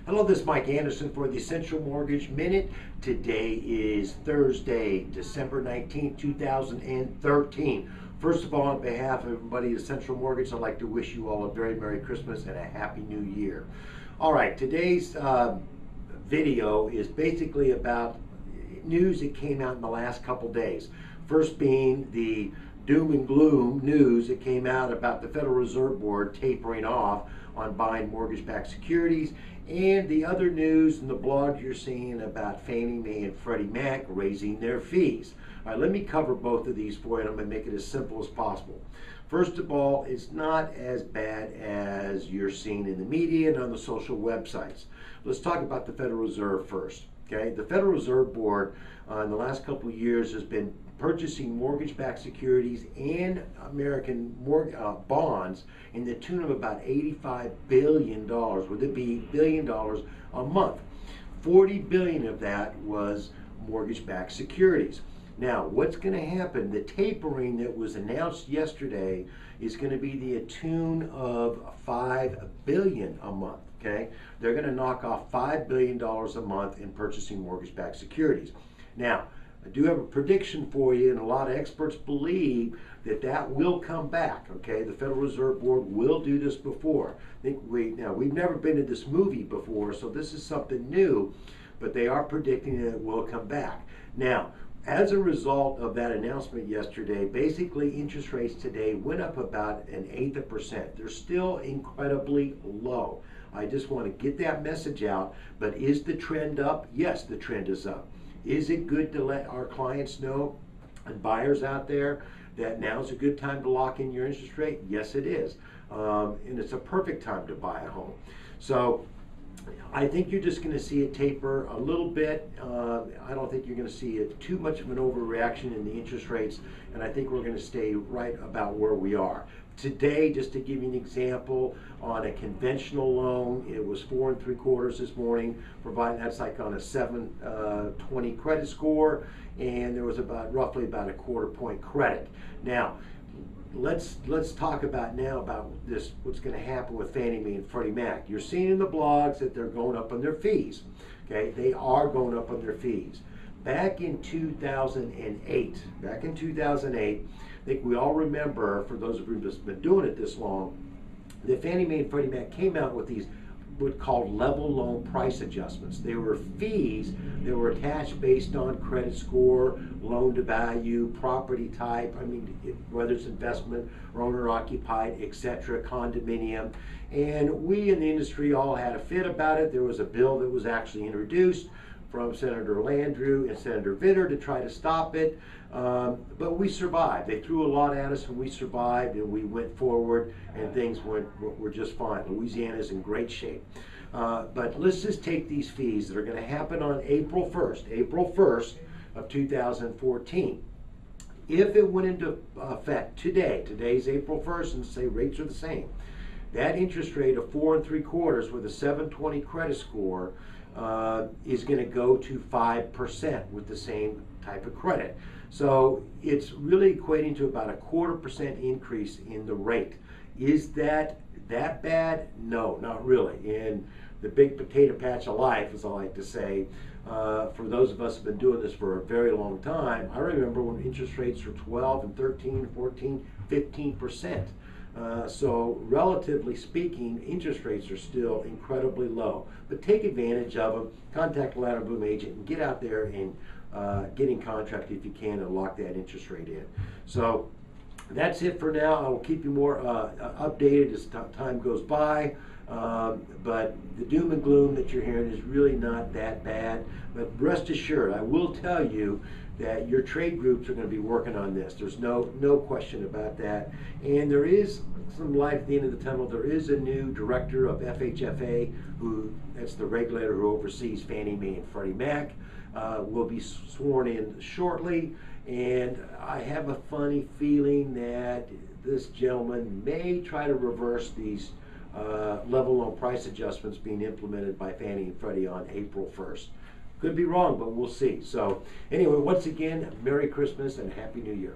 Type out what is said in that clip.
Hello, this is Mike Anderson for the Essential Mortgage Minute. Today is Thursday, December 19th, 2013. First of all, on behalf of everybody at Essential Mortgage, I'd like to wish you all a very Merry Christmas and a Happy New Year. All right, today's video is basically about news that came out in the last couple days. First being the doom and gloom news that came out about the Federal Reserve Board tapering off on buying mortgage-backed securities, and the other news in the blogs you're seeing about Fannie Mae and Freddie Mac raising their fees. All right, let me cover both of these for you, and I'm going to make it as simple as possible. First of all, it's not as bad as you're seeing in the media and on the social websites. Let's talk about the Federal Reserve first. Okay, the Federal Reserve Board in the last couple of years has been purchasing mortgage-backed securities and American bonds in the tune of about $85 billion, would it be $1 billion a month. 40 billion of that was mortgage-backed securities. Now, what's going to happen? The tapering that was announced yesterday is going to be the tune of $5 billion a month. Okay, they're going to knock off $5 billion a month in purchasing mortgage-backed securities. Now, I do have a prediction for you, and a lot of experts believe that that will come back. Okay, the Federal Reserve Board will do this before. I think we've never been in this movie before, so this is something new, but they are predicting that it will come back. Now, as a result of that announcement yesterday, basically interest rates today went up about 1/8%. They're still incredibly low. I just want to get that message out, but is the trend up? Yes, the trend is up. Is it good to let our clients know and buyers out there that now's a good time to lock in your interest rate? Yes, it is. And it's a perfect time to buy a home. So I think you're just going to see it taper a little bit. I don't think you're going to see too much of an overreaction in the interest rates, and I think we're going to stay right about where we are. Today, just to give you an example, on a conventional loan, it was 4 3/4 this morning, providing that's like on a 720 credit score, and there was roughly about a 1/4 point credit. Now, let's talk about this, what's going to happen with Fannie Mae and Freddie Mac. You're seeing in the blogs that they're going up on their fees. Okay, they are going up on their fees. Back in 2008, I think we all remember, for those of you who've been doing it this long, that Fannie Mae and Freddie Mac came out with these what's called level loan price adjustments. They were fees that were attached based on credit score, loan to value, property type, whether it's investment or owner occupied, etc., condominium. And we in the industry all had a fit about it. There was a bill that was actually introduced from Senator Landrieu and Senator Vitter to try to stop it, but we survived. They threw a lot at us and we survived, and we went forward, and things were just fine. Louisiana's in great shape. But let's just take these fees that are going to happen on April 1st of 2014. If it went into effect today's April 1st, and say rates are the same, that interest rate of 4 3/4 with a 720 credit score is going to go to 5% with the same type of credit. So it's really equating to about a 1/4% increase in the rate. Is that bad? No, not really. In the big potato patch of life, as I like to say, for those of us who have been doing this for a very long time, I remember when interest rates were 12 and 13, 14, 15%. So relatively speaking, interest rates are still incredibly low. But take advantage of them, contact a latter&blum agent, and get out there and get in contract if you can and lock that interest rate in. So that's it for now. I will keep you more updated as time goes by. But the doom and gloom that you're hearing is really not that bad. But rest assured, I will tell you that your trade groups are going to be working on this. There's no question about that. And there is some light at the end of the tunnel. There is a new director of FHFA, that's the regulator who oversees Fannie Mae and Freddie Mac, will be sworn in shortly. And I have a funny feeling that this gentleman may try to reverse these level loan price adjustments being implemented by Fannie and Freddie on April 1st. Could be wrong, but we'll see. So anyway, once again, Merry Christmas and Happy New Year.